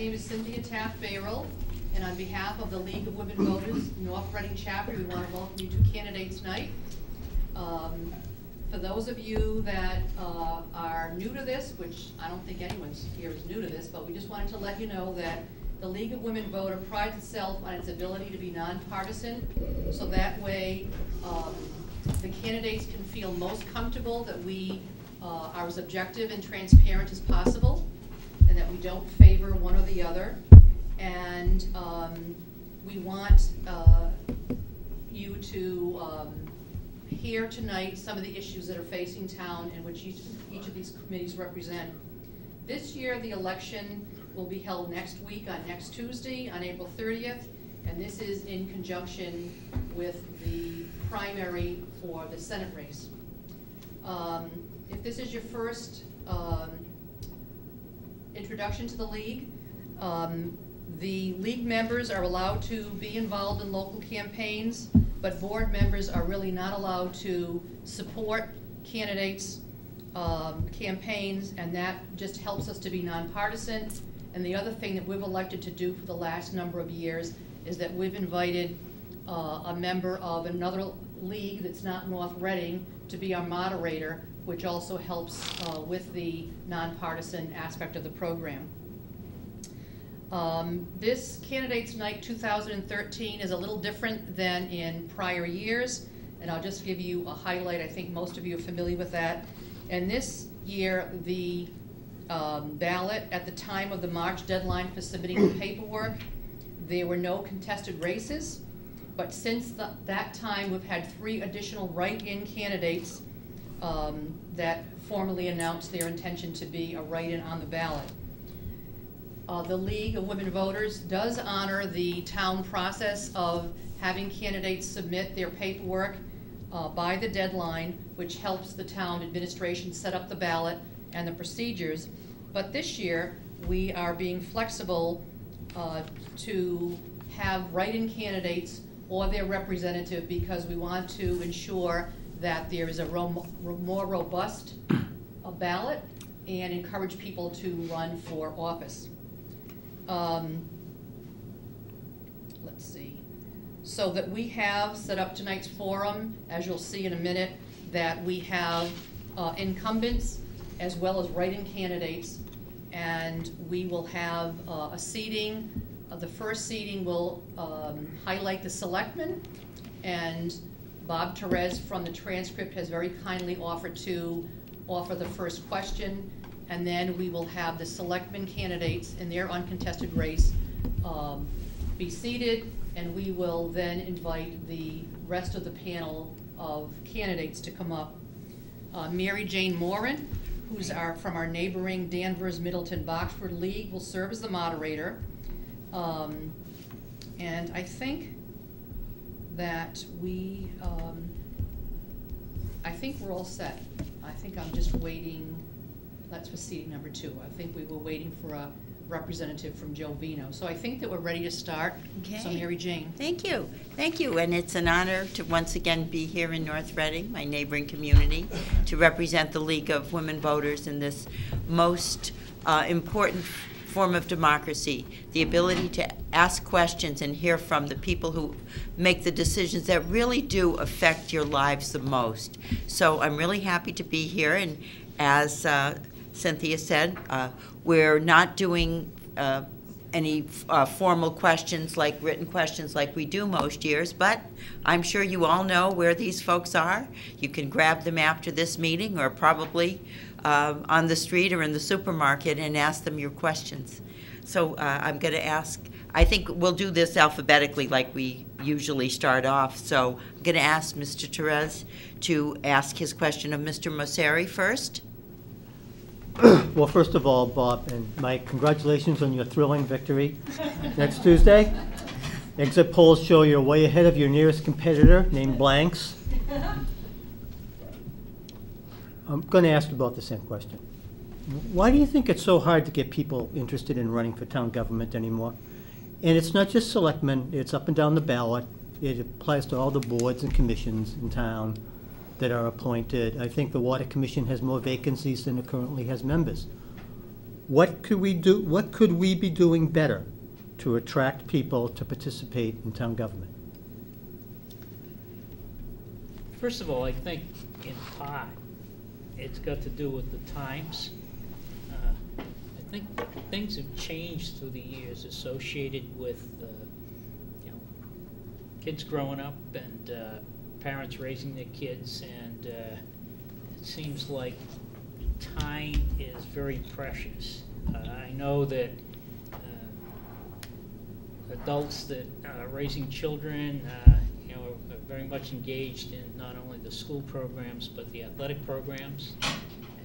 name is Cynthia Taft-Bayroll, and on behalf of the League of Women Voters, North Reading Chapter, we want to welcome you to candidates night. For those of you that are new to this, which I don't think anyone here is new to this, but we just wanted to let you know that the League of Women Voter prides itself on its ability to be nonpartisan, so that way the candidates can feel most comfortable that we are as objective and transparent as possible, and that we don't favor one or the other. And we want you to hear tonight some of the issues that are facing town and which each of these committees represent. This year, the election will be held next week on next Tuesday, on April 30th, and this is in conjunction with the primary for the Senate race. If this is your first introduction to the League members are allowed to be involved in local campaigns, but board members are really not allowed to support candidates' campaigns, and that just helps us to be nonpartisan. And the other thing that we've elected to do for the last number of years is that we've invited a member of another league that's not North Reading to be our moderator, which also helps with the nonpartisan aspect of the program. This Candidates Night 2013 is a little different than in prior years, and I'll just give you a highlight. I think most of you are familiar with that. And this year, the ballot at the time of the March deadline for submitting the paperwork, there were no contested races, but since that time, we've had 3 additional write-in candidates that formally announced their intention to be a write-in on the ballot. The League of Women Voters does honor the town process of having candidates submit their paperwork by the deadline, which helps the town administration set up the ballot and the procedures. But this year, we are being flexible to have write-in candidates or their representative, because we want to ensure that there is a more robust ballot and encourage people to run for office. Let's see. So that we have set up tonight's forum, as you'll see in a minute, that we have incumbents as well as write-in candidates, and we will have a seating. The first seating will highlight the selectmen, and Bob Therese from the transcript has very kindly offered to offer the first question, and then we will have the selectmen candidates in their uncontested race be seated, and we will then invite the rest of the panel of candidates to come up. Mary Jane Moran, who's from our neighboring Danvers, Middleton, Boxford League, will serve as the moderator. And I think that I think we're all set. I think I'm just waiting. That's for seating number 2. I think we were waiting for a representative from Joe Vino. So I think that we're ready to start. Okay. So Mary Jane. Thank you. Thank you. And it's an honor to once again be here in North Reading, my neighboring community, to represent the League of Women Voters in this most important form of democracy, the ability to ask questions and hear from the people who make the decisions that really do affect your lives the most. So I'm really happy to be here, and as Cynthia said, we're not doing any formal questions, like written questions like we do most years, but I'm sure you all know where these folks are. You can grab them after this meeting, or probably on the street or in the supermarket, and ask them your questions. So I'm going to ask, I think we'll do this alphabetically like we usually start off. So I'm going to ask Mr. Therese to ask his question of Mr. Mosseri first. Well, first of all, Bob and Mike, congratulations on your thrilling victory next Tuesday. Exit polls show you're way ahead of your nearest competitor named Blanks. I'm going to ask about the same question. Why do you think it's so hard to get people interested in running for town government anymore? And it's not just selectmen, it's up and down the ballot. It applies to all the boards and commissions in town that are appointed. I think the Water Commission has more vacancies than it currently has members. What could we do? What could we be doing better to attract people to participate in town government? First of all, I think in part, it's got to do with the times. I think things have changed through the years associated with, kids growing up and parents raising their kids, and it seems like time is very precious. I know that adults that are raising children, are very much engaged in not only the school programs but the athletic programs,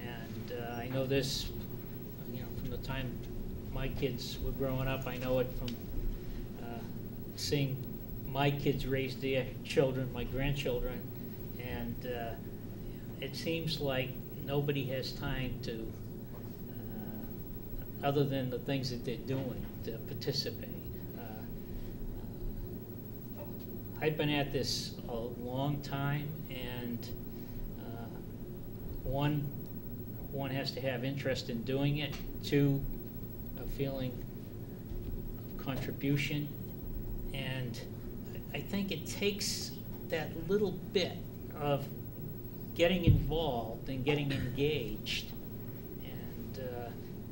and I know this, from the time my kids were growing up. I know it from seeing my kids raise their children, my grandchildren, and it seems like nobody has time to, other than the things that they're doing, to participate. I've been at this a long time, and one has to have interest in doing it. Two, a feeling of contribution, and I think it takes that little bit of getting involved and getting engaged, and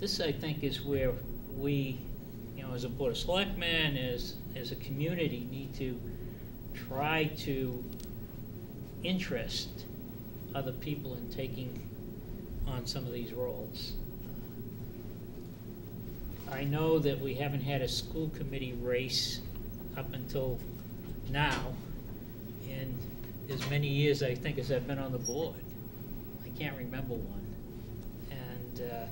this, I think, is where we, as a Board of Selectmen, as a community, need to try to interest other people in taking on some of these roles. I know that we haven't had a school committee race up until now in as many years, I think, as I've been on the board. I can't remember one. And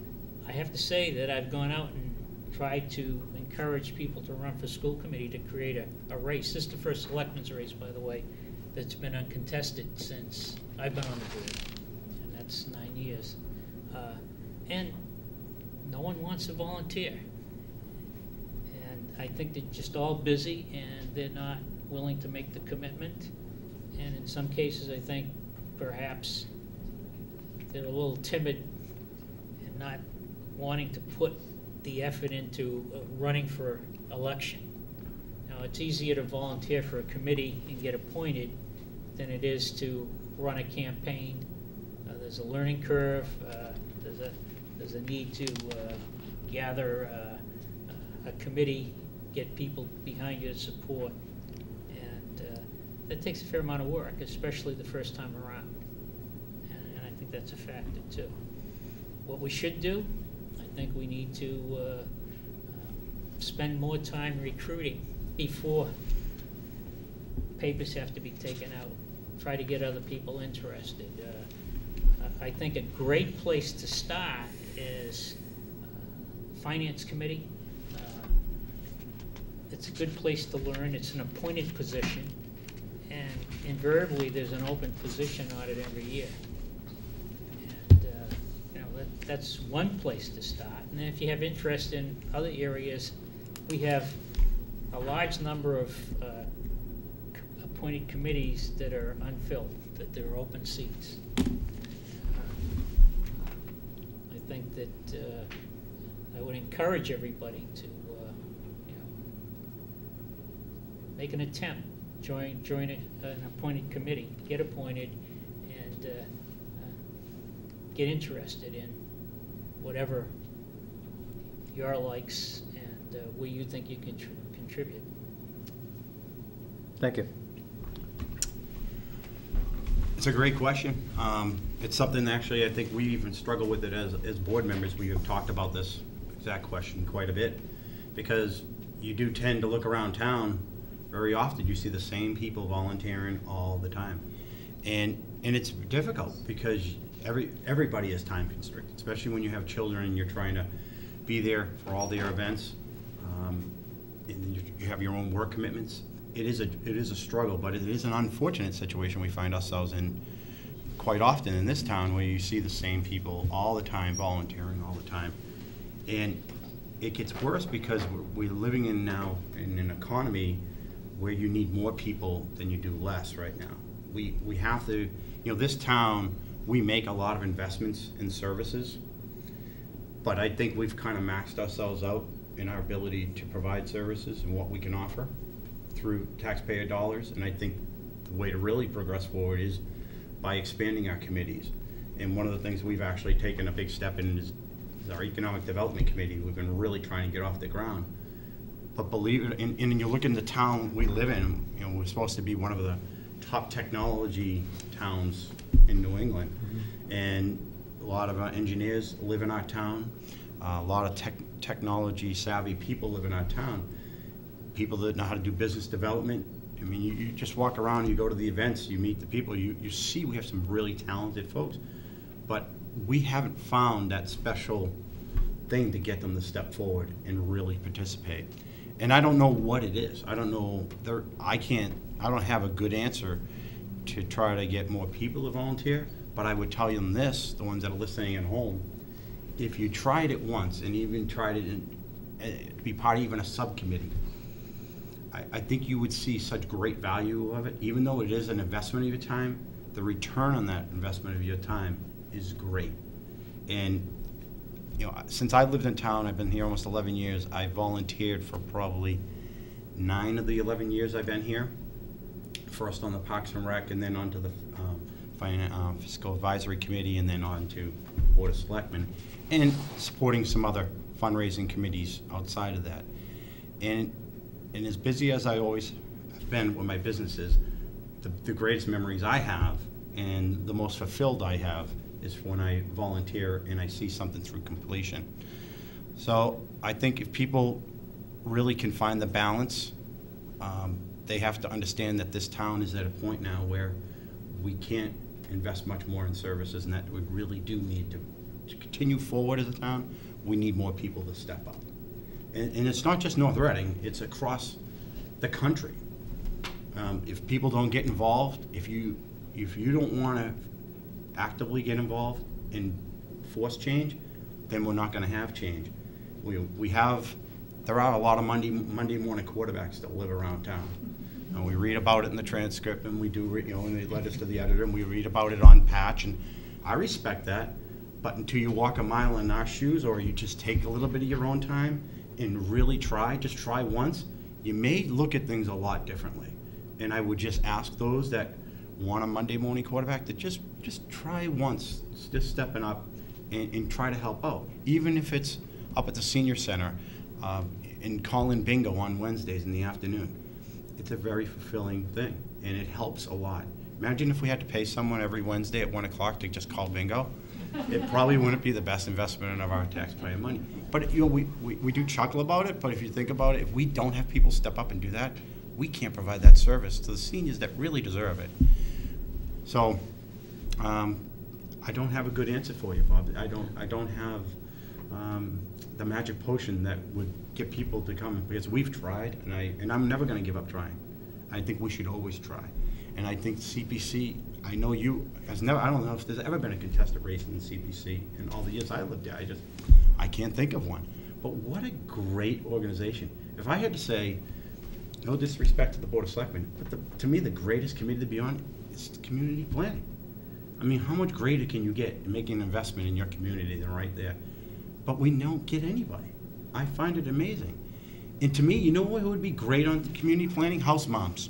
I have to say that I've gone out and tried to encourage people to run for school committee to create a race. This is the first selectmen's race, by the way, that's been uncontested since I've been on the board, and that's 9 years. And no one wants to volunteer. And I think they're just all busy, and they're not willing to make the commitment. And in some cases, I think perhaps they're a little timid and not wanting to put the effort into running for election. Now, it's easier to volunteer for a committee and get appointed than it is to run a campaign. There's a learning curve. There's a need to gather a committee, get people behind you to support, and that takes a fair amount of work, especially the first time around. And I think that's a factor too. What we should do, I think we need to spend more time recruiting before papers have to be taken out. Try to get other people interested. I think a great place to start is Finance Committee. It's a good place to learn. It's an appointed position, and invariably there's an open position on it every year. That's one place to start. And then if you have interest in other areas, we have a large number of appointed committees that are unfilled, that there are open seats. I think that I would encourage everybody to make an attempt, join an appointed committee, get appointed, and get interested in whatever your likes and where you think you can contribute. Thank you. It's a great question. It's something, actually, I think we even struggle with it as board members. We have talked about this exact question quite a bit, because you do tend to look around town very often. You see the same people volunteering all the time, and it's difficult because everybody is time constricted, especially when you have children and you're trying to be there for all their events, and you have your own work commitments. It is a struggle, but it is an unfortunate situation we find ourselves in quite often in this town, where you see the same people all the time volunteering all the time. And it gets worse because we're living in now in an economy where you need more people than you do less right now. We have to, this town, we make a lot of investments in services. But I think we've kind of maxed ourselves out in our ability to provide services and what we can offer through taxpayer dollars. And I think the way to really progress forward is by expanding our committees. And one of the things we've actually taken a big step in is our Economic Development Committee. We've been really trying to get off the ground. But believe it, and you look in the town we live in, you know, we're supposed to be one of the top technology towns in New England. And a lot of our engineers live in our town. A lot of technology savvy people live in our town. People that know how to do business development. I mean, you just walk around, you go to the events, you meet the people, you see we have some really talented folks. But we haven't found that special thing to get them to step forward and really participate. And I don't know what it is. I don't know, I don't have a good answer to try to get more people to volunteer, but I would tell them this, the ones that are listening at home, if you tried it once and even tried it to be part of even a subcommittee, I think you would see such great value of it. Even though it is an investment of your time, the return on that investment of your time is great. And you know, since I lived in town, I've been here almost 11 years, I volunteered for probably 9 of the 11 years I've been here. First on the Parks and Rec, and then onto the Fiscal Advisory Committee, and then on to Board of Selectmen, and supporting some other fundraising committees outside of that. And as busy as I always have been with my businesses, the greatest memories I have and the most fulfilled I have is when I volunteer and I see something through completion. So I think if people really can find the balance, they have to understand that this town is at a point now where we can't invest much more in services, and that we really do need to continue forward as a town. We need more people to step up. And it's not just North Reading, it's across the country. If people don't get involved, if you don't want to actively get involved and force change, then we're not going to have change. There are a lot of Monday morning quarterbacks that live around town. We read about it in the transcript, and we do, in the letters to the editor, and we read about it on Patch, and I respect that. But until you walk a mile in our shoes, or you just take a little bit of your own time and really just try once, you may look at things a lot differently. And I would just ask those that want a Monday morning quarterback to just try once, just stepping up and try to help out. Even if it's up at the senior center and calling bingo on Wednesdays in the afternoon. It's a very fulfilling thing, and it helps a lot. Imagine if we had to pay someone every Wednesday at 1 o'clock to just call bingo. It probably wouldn't be the best investment of our taxpayer money. But we do chuckle about it, but if you think about it, if we don't have people step up and do that, we can't provide that service to the seniors that really deserve it. So I don't have a good answer for you, Bob. I don't have the magic potion that would get people to come, because we've tried, and I'm never going to give up trying. I think we should always try. And I think CPC, I know you, I don't know if there's ever been a contested race in the CPC in all the years I lived there. I can't think of one. But what a great organization. If I had to say, no disrespect to the Board of Selectmen, but to me the greatest committee to be on is community planning. I mean, how much greater can you get in making an investment in your community than right there? But we don't get anybody. I find it amazing. And to me, you know what would be great on community planning? House moms.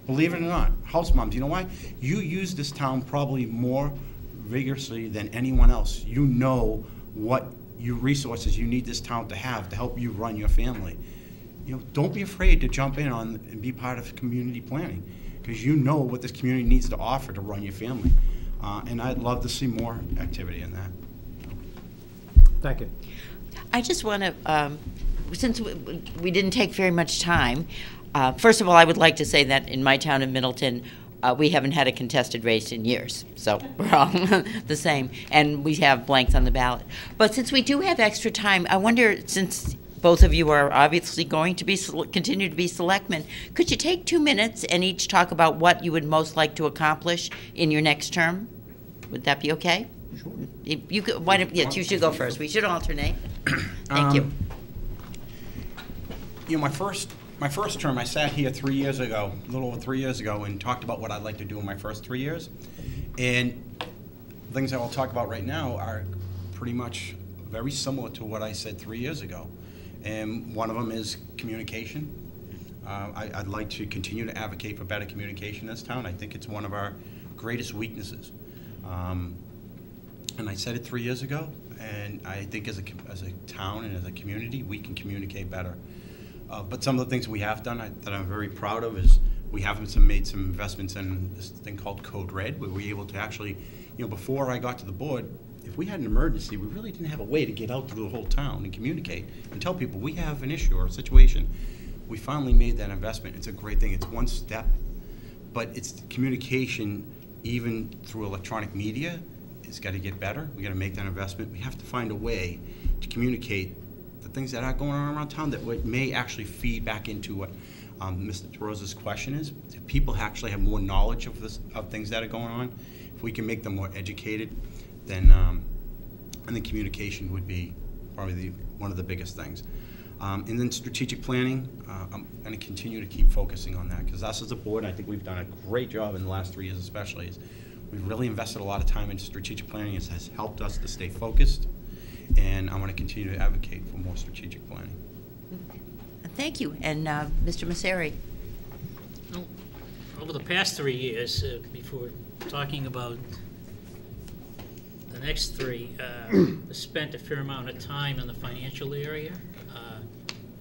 Believe it or not, house moms. You know why? You use this town probably more vigorously than anyone else. You know what resources you need this town to have to help you run your family. Don't be afraid to jump in on and be part of community planning, because you know what this community needs to offer to run your family. And I'd love to see more activity in that. Thank you. I just want to, since we didn't take very much time, first of all, I would like to say that in my town of Middleton, we haven't had a contested race in years, so we're all the same, and we have blanks on the ballot. But since we do have extra time, I wonder, since both of you are obviously going to be continue to be selectmen, could you take 2 minutes and each talk about what you would most like to accomplish in your next term? Would that be okay? Sure. If you could, yes, you should go first. We should alternate. Thank you. My first term, I sat here 3 years ago, a little over 3 years ago, and talked about what I'd like to do in my first 3 years. And things I will talk about right now are pretty much very similar to what I said 3 years ago. And one of them is communication. I'd like to continue to advocate for better communication in this town. I think it's one of our greatest weaknesses. And I said it 3 years ago, and I think as a town and as a community, we can communicate better. But some of the things we have done that I'm very proud of is we have made some investments in this thing called Code Red, where we're able to actually, before I got to the board, if we had an emergency, we really didn't have a way to get out to the whole town and communicate and tell people we have an issue or a situation. We finally made that investment. It's a great thing. It's one step, but it's communication even through electronic media. It's got to get better. We got to make that investment. We have to find a way to communicate the things that are going on around town that may actually feed back into what Mr. DeRosa's question is. If people actually have more knowledge of things that are going on, if we can make them more educated, then I think communication would be probably one of the biggest things. And then strategic planning, I'm going to continue to keep focusing on that, because us as a board, I think we've done a great job in the last 3 years especially. We've really invested a lot of time in strategic planning. It has helped us to stay focused, and I want to continue to advocate for more strategic planning. Thank you. And Mr. Masseri. Well, over the past 3 years, before talking about the next three, spent a fair amount of time in the financial area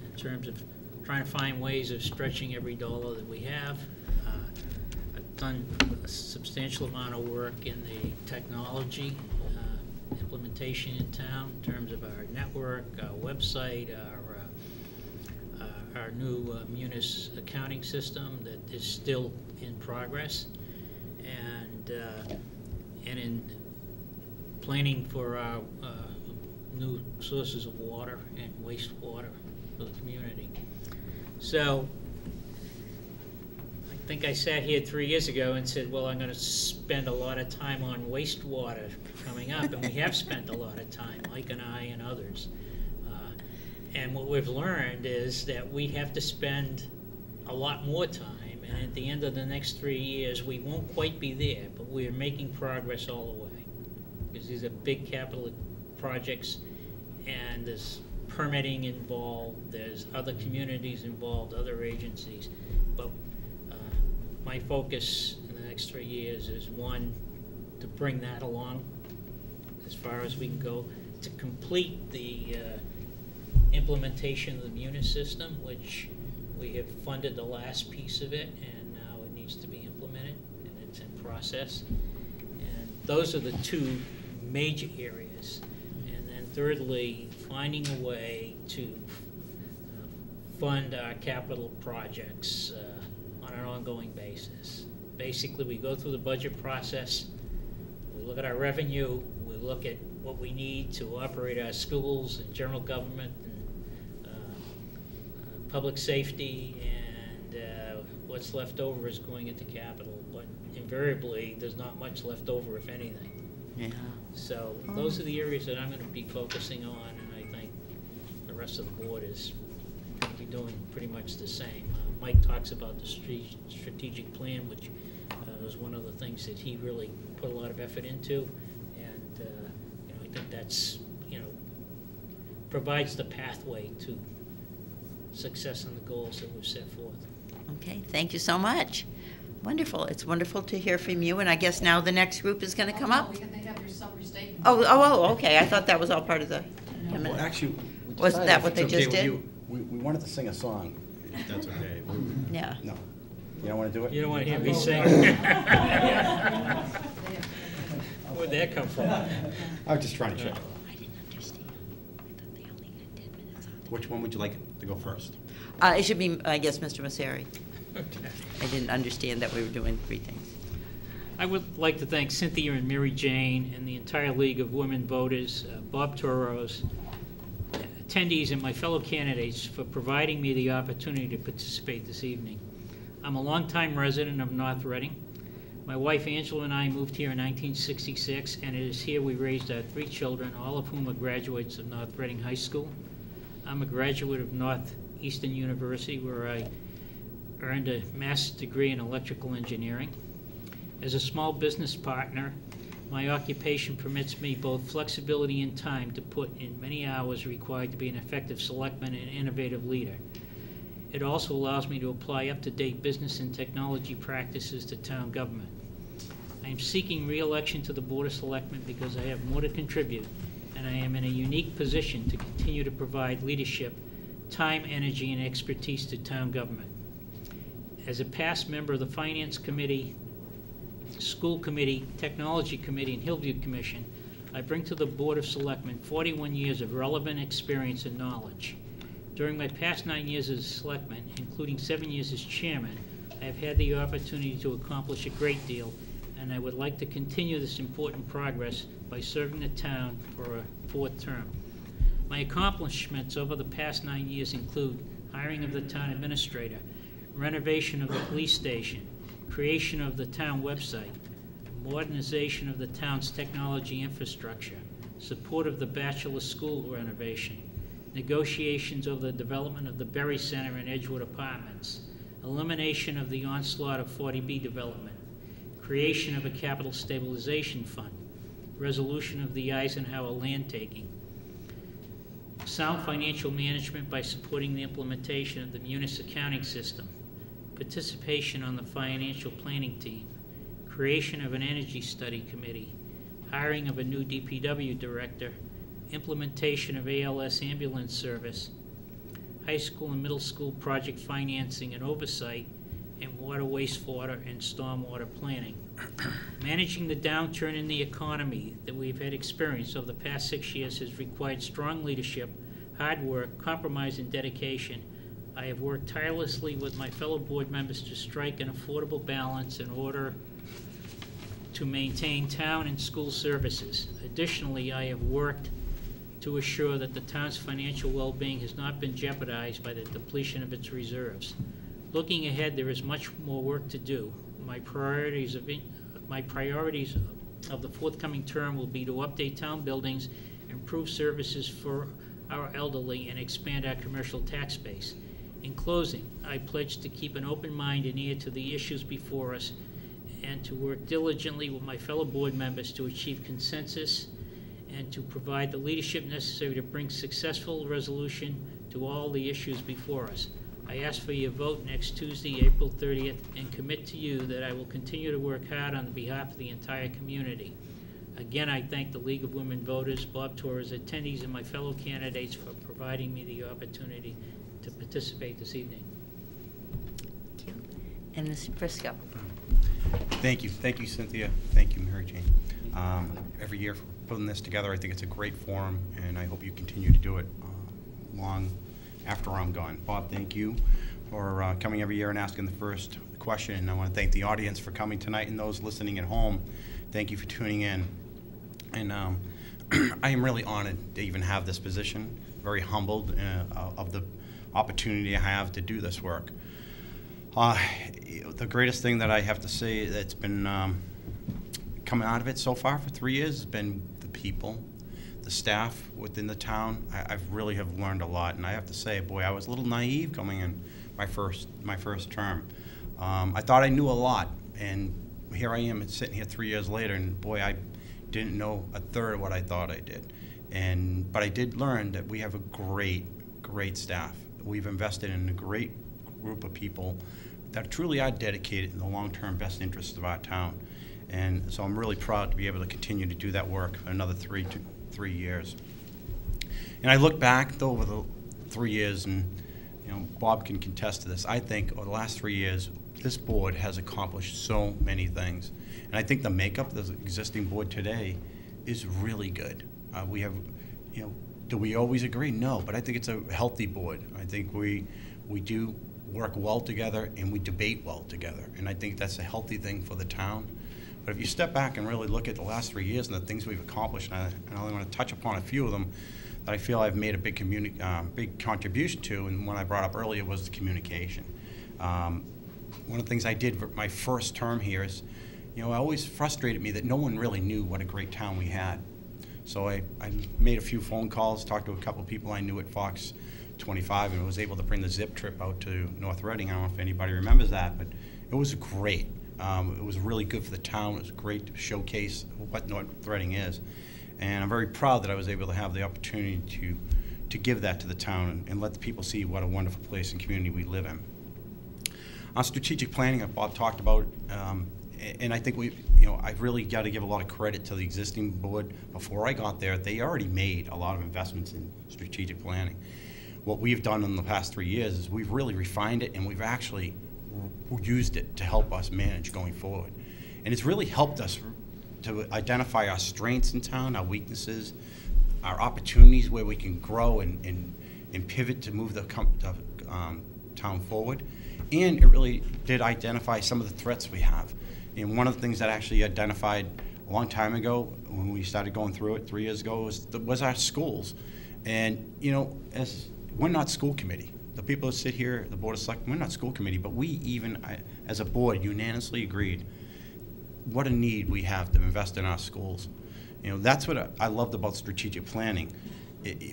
in terms of trying to find ways of stretching every dollar that we have. I've done a substantial amount of work in the technology implementation in town in terms of our network, our website, our new Munis accounting system that is still in progress, and in planning for our new sources of water and wastewater for the community. So I think I sat here 3 years ago and said, well, I'm going to spend a lot of time on wastewater coming up, and we have spent a lot of time, Mike and I and others. And what we've learned is that we have to spend a lot more time, and at the end of the next 3 years, we won't quite be there, but we're making progress all the way. Because these are big capital projects, and there's permitting involved, there's other communities involved, other agencies. But my focus in the next 3 years is, one, to bring that along as far as we can go, to complete the implementation of the Munis system, which we have funded the last piece of it, and now it needs to be implemented, and it's in process. And those are the two major areas. And then thirdly, finding a way to fund our capital projects on an ongoing basis. Basically, we go through the budget process, we look at our revenue, we look at what we need to operate our schools and general government and public safety, and what's left over is going into capital. But invariably, there's not much left over, if anything. Yeah. So those are the areas that I'm going to be focusing on, and I think the rest of the board is going to be doing pretty much the same. Mike talks about the strategic plan, which was one of the things that he really put a lot of effort into, and I think that's provides the pathway to success in the goals that we've set forth. Okay, thank you so much. Wonderful. It's wonderful to hear from you, and I guess now the next group is going to come up. They have your summary statement. Oh, okay. I thought that was all part of the. Well, actually, Was that what they it's okay just with did? you, we wanted to sing a song, if that's okay. Yeah. No. You don't want to do it? You don't want to hear me sing. Where'd that come from? I was just trying to check. I didn't understand. I thought they only had 10 minutes on. Which one would you like to go first? It should be, I guess, Mr. Masseri. Okay. I didn't understand that we were doing 3 things. I would like to thank Cynthia and Mary Jane and the entire League of Women Voters, Bob Toros, attendees, and my fellow candidates for providing me the opportunity to participate this evening. I'm a longtime resident of North Reading. My wife Angela and I moved here in 1966, and it is here we raised our 3 children, all of whom are graduates of North Reading High School. I'm a graduate of Northeastern University, where I earned a master's degree in electrical engineering. As a small business partner My occupation permits me both flexibility and time to put in many hours required to be an effective selectman and innovative leader. It also allows me to apply up-to-date business and technology practices to town government. I am seeking re-election to the Board of Selectmen because I have more to contribute, and I am in a unique position to continue to provide leadership, time, energy, and expertise to town government. As a past member of the Finance Committee, School Committee, Technology Committee, and Hillview Commission, I bring to the Board of Selectmen 41 years of relevant experience and knowledge. During my past 9 years as a selectman, including 7 years as chairman, I have had the opportunity to accomplish a great deal, and I would like to continue this important progress by serving the town for a 4th term. My accomplishments over the past 9 years include hiring of the town administrator, renovation of the police station, creation of the town website, modernization of the town's technology infrastructure, support of the bachelor school renovation, negotiations over the development of the Berry Center and Edgewood Apartments, elimination of the onslaught of 40B development, creation of a capital stabilization fund, resolution of the Eisenhower land taking, sound financial management by supporting the implementation of the Munis accounting system, participation on the financial planning team, creation of an energy study committee, hiring of a new DPW director, implementation of ALS ambulance service, high school and middle school project financing and oversight, and water, wastewater, and stormwater planning. Managing the downturn in the economy that we've had experience over the past 6 years has required strong leadership, hard work, compromise, and dedication. I have worked tirelessly with my fellow board members to strike an affordable balance in order to maintain town and school services. Additionally, I have worked to assure that the town's financial well-being has not been jeopardized by the depletion of its reserves. Looking ahead, there is much more work to do. My priorities of the forthcoming term will be to update town buildings, improve services for our elderly, and expand our commercial tax base. In closing, I pledge to keep an open mind and ear to the issues before us and to work diligently with my fellow board members to achieve consensus and to provide the leadership necessary to bring successful resolution to all the issues before us. I ask for your vote next Tuesday, April 30th, and commit to you that I will continue to work hard on behalf of the entire community. Again, I thank the League of Women Voters, Bob Torres, attendees, and my fellow candidates for providing me the opportunity to participate this evening. Thank you. And Mr. Briscoe. Thank you, Cynthia. Thank you, Mary Jane. Every year for putting this together, I think it's a great forum, and I hope you continue to do it long after I'm gone. Bob, thank you for coming every year and asking the first question. And I want to thank the audience for coming tonight and those listening at home. Thank you for tuning in. And I am really honored to even have this position, very humbled of the opportunity I have to do this work. The greatest thing that I have to say that's been coming out of it so far for 3 years has been the people, the staff within the town. I've really have learned a lot, and I have to say, boy, I was a little naive coming in my first term. I thought I knew a lot, and here I am sitting here 3 years later, and boy, I didn't know a third of what I thought I did. But I did learn that we have a great staff. We've invested in a great group of people that truly are dedicated in the long-term best interests of our town. And so I'm really proud to be able to continue to do that work for another 3 years. And I look back over the 3 years, and Bob can contest to this. I think over the last 3 years, this board has accomplished so many things. And I think the makeup of the existing board today is really good. We have, do we always agree? No, but I think it's a healthy board. I think we do work well together and we debate well together. And I think that's a healthy thing for the town. But if you step back and really look at the last 3 years and the things we've accomplished, and I only want to touch upon a few of them that I feel I've made a big contribution to, and one I brought up earlier was the communication. One of the things I did for my first term here is, it always frustrated me that no one really knew what a great town we had. So I made a few phone calls, talked to a couple of people I knew at Fox 25, and was able to bring the zip trip out to North Reading. I don't know if anybody remembers that, but it was great. It was really good for the town. It was great to showcase what North Reading is. And I'm very proud that I was able to have the opportunity to give that to the town and let the people see what a wonderful place and community we live in. On strategic planning, Bob talked about, and I think I really got to give a lot of credit to the existing board. Before I got there, they already made a lot of investments in strategic planning. What we've done in the past 3 years is we've really refined it, and we've actually used it to help us manage going forward. And it's really helped us to identify our strengths in town, our weaknesses, our opportunities where we can grow and pivot to move the town forward. And it really did identify some of the threats we have. And one of the things that actually identified a long time ago when we started going through it 3 years ago was our schools. And, as we're not school committee. The people that sit here, the Board of Selectmen, we're not school committee, but we even, as a board, unanimously agreed what a need we have to invest in our schools. That's what I loved about strategic planning.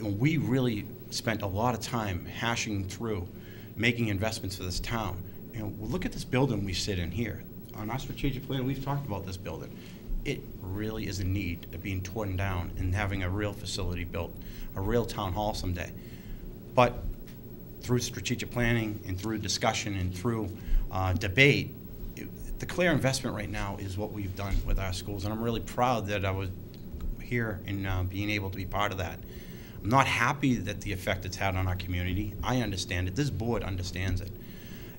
We really spent a lot of time hashing through making investments for this town. Look at this building we sit in here. On our strategic plan, we've talked about this building. It really is in need of being torn down and having a real facility built, a real town hall someday. But through strategic planning and through discussion and through debate, the clear investment right now is what we've done with our schools. And I'm really proud that I was here and being able to be part of that. I'm not happy that the effect it's had on our community. I understand it. This board understands it.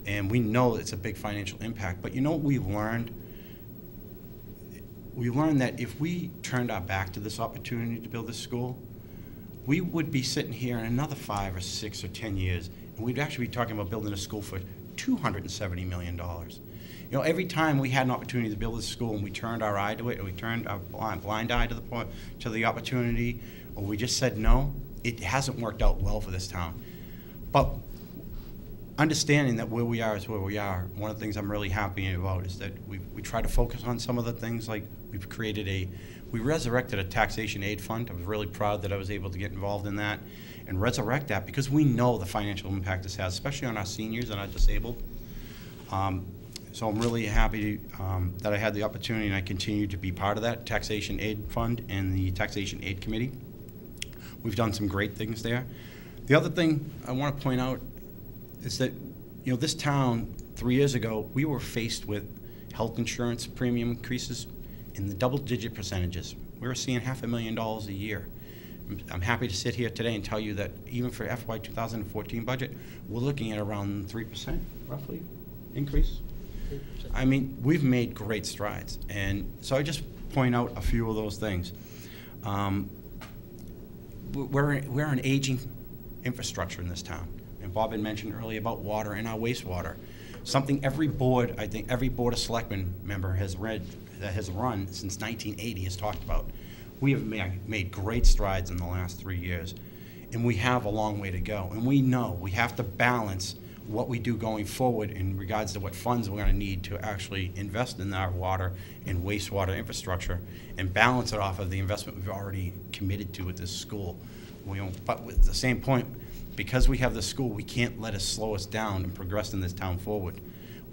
And we know it's a big financial impact. But you know what we've learned? We learned that if we turned our back to this opportunity to build this school, we would be sitting here in another 5 or 6 or 10 years, and we'd actually be talking about building a school for $270 million. Every time we had an opportunity to build this school and we turned our eye to it, or we turned our blind eye to the opportunity, or we just said no, it hasn't worked out well for this town. But understanding that where we are is where we are, one of the things I'm really happy about is that we try to focus on some of the things, like we resurrected a taxation aid fund. I was really proud that I was able to get involved in that and resurrect that because we know the financial impact this has, especially on our seniors and our disabled. So I'm really happy that I had the opportunity and I continue to be part of that taxation aid fund and the taxation aid committee. We've done some great things there. The other thing I want to point out is that, this town 3 years ago, we were faced with health insurance premium increases in the double-digit percentages. We were seeing $500,000 a year. I'm happy to sit here today and tell you that even for FY 2014 budget, we're looking at around 3% roughly increase. 3%. I mean, we've made great strides. And so I just point out a few of those things. We're an aging infrastructure in this town. And Bob had mentioned earlier about water and our wastewater. Something every board, I think every Board of Selectmen member has run since 1980 has talked about. We have made great strides in the last 3 years, and we have a long way to go. And we know we have to balance what we do going forward in regards to what funds we're going to need to actually invest in our water and wastewater infrastructure and balance it off of the investment we've already committed to with this school. But with the same point, because we have this school, we can't let it slow us down and progress in this town forward.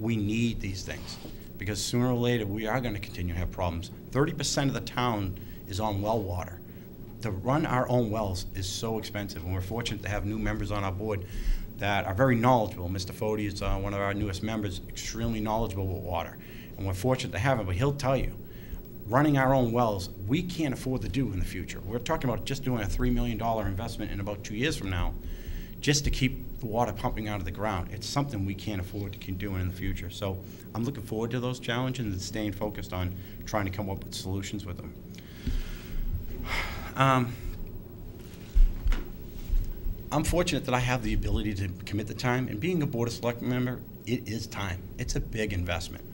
We need these things because sooner or later we are going to continue to have problems. 30% of the town is on well water. To run our own wells is so expensive, and we're fortunate to have new members on our board that are very knowledgeable. Mr. Fody is one of our newest members, extremely knowledgeable with water, and we're fortunate to have him, but he'll tell you, running our own wells, we can't afford to do in the future. We're talking about just doing a $3 million investment in about 2 years from now just to keep the water pumping out of the ground. It's something we can't afford to keep doing in the future. So I'm looking forward to those challenges and staying focused on trying to come up with solutions with them. I'm fortunate that I have the ability to commit the time, and being a Board of Selectmen member, it is time. It's a big investment.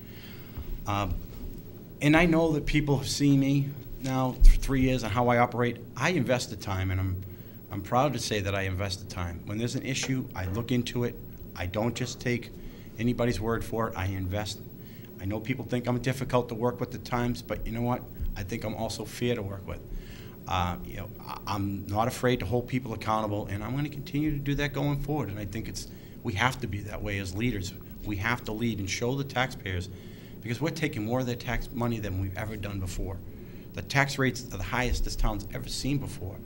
And I know that people have seen me now for 3 years and how I operate. I invest the time, and I'm proud to say that I invest the time. When there's an issue, I look into it. I don't just take anybody's word for it. I invest. I know people think I'm difficult to work with at times, but you know what? I think I'm also fair to work with. I'm not afraid to hold people accountable, and I'm going to continue to do that going forward. And I think we have to be that way as leaders. We have to lead and show the taxpayers because we're taking more of their tax money than we've ever done before. The tax rates are the highest this town's ever seen before.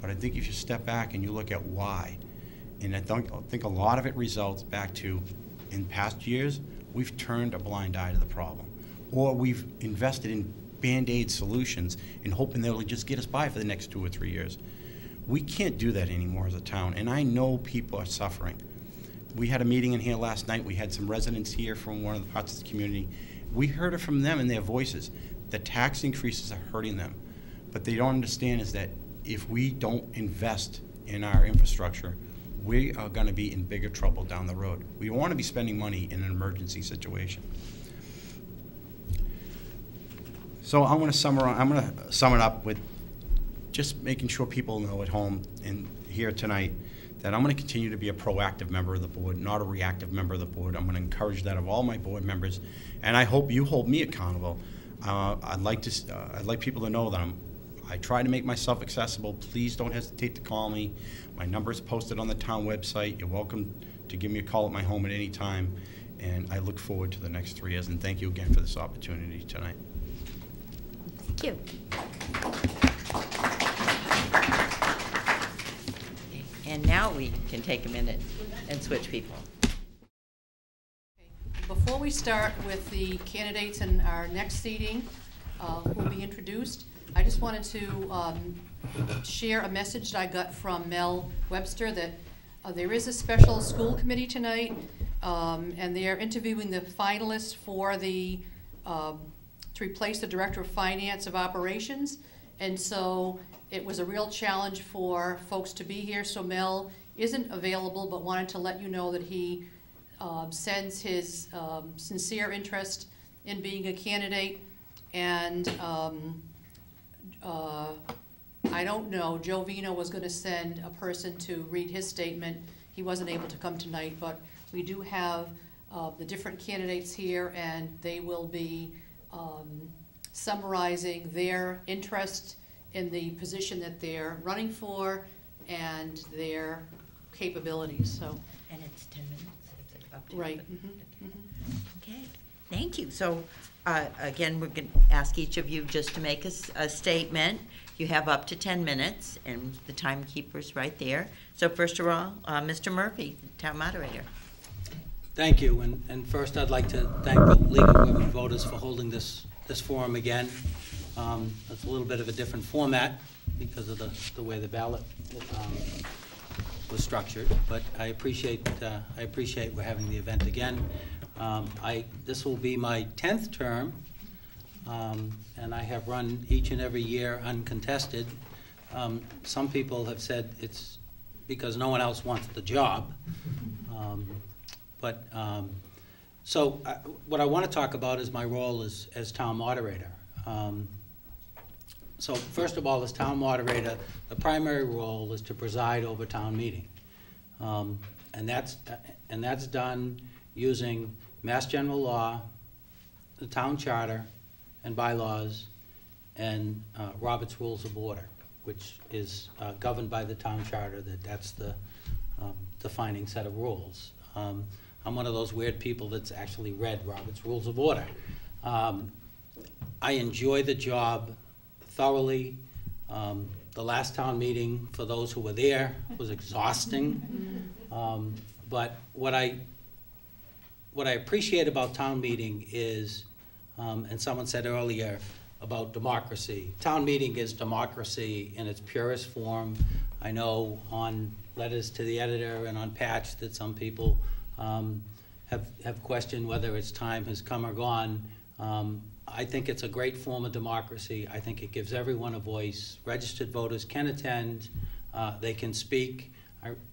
But I think if you step back and you look at why, and I think a lot of it results back to, in past years, we've turned a blind eye to the problem. Or we've invested in Band-Aid solutions in hoping they'll just get us by for the next 2 or 3 years. We can't do that anymore as a town, and I know people are suffering. We had a meeting in here last night. We had some residents here from one of the parts of the community. We heard it from them in their voices. The tax increases are hurting them. But they don't understand is that if we don't invest in our infrastructure, we are going to be in bigger trouble down the road. We want to be spending money in an emergency situation. So I'm going to sum it up with just making sure people know at home and here tonight that I'm going to continue to be a proactive member of the board, not a reactive member of the board. I'm going to encourage that of all my board members, and I hope you hold me accountable. I'd like people to know that I try to make myself accessible. Please don't hesitate to call me. My number is posted on the town website. You're welcome to give me a call at my home at any time, and I look forward to the next 3 years. And thank you again for this opportunity tonight. Thank you. And now we can take a minute and switch people. Before we start with the candidates in our next seating, who will be introduced, I just wanted to share a message that I got from Mel Webster that there is a special school committee tonight, and they are interviewing the finalists for the to replace the Director of Finance of Operations. And so it was a real challenge for folks to be here. So Mel isn't available, but wanted to let you know that he sends his sincere interest in being a candidate. And I don't know, Joe Vino was going to send a person to read his statement. He wasn't able to come tonight, but we do have the different candidates here, and they will be summarizing their interest in the position that they're running for and their capabilities. So, and it's 10 minutes. Up to right. Okay. Thank you. So again, we're going to ask each of you just to make a statement. You have up to 10 minutes, and the timekeeper's right there. So first of all, Mr. Murphy, the town moderator. Thank you, and first I'd like to thank the League of Women Voters for holding this forum again. It's a little bit of a different format because of the way the ballot was structured, but I appreciate we're having the event again. This will be my 10th term, and I have run each and every year uncontested. Some people have said it's because no one else wants the job. So what I want to talk about is my role as town moderator. So first of all, as town moderator, the primary role is to preside over town meeting. And that's done using Mass General Law, the town charter and bylaws, and Robert's Rules of Order, which is governed by the town charter. That's the defining set of rules. I'm one of those weird people that's actually read Robert's Rules of Order. I enjoy the job thoroughly. The last town meeting, for those who were there, was exhausting. But what I appreciate about town meeting is, and someone said earlier about democracy. Town meeting is democracy in its purest form. I know on letters to the editor and on Patch that some people have questioned whether its time has come or gone. I think it's a great form of democracy. I think it gives everyone a voice. Registered voters can attend. They can speak.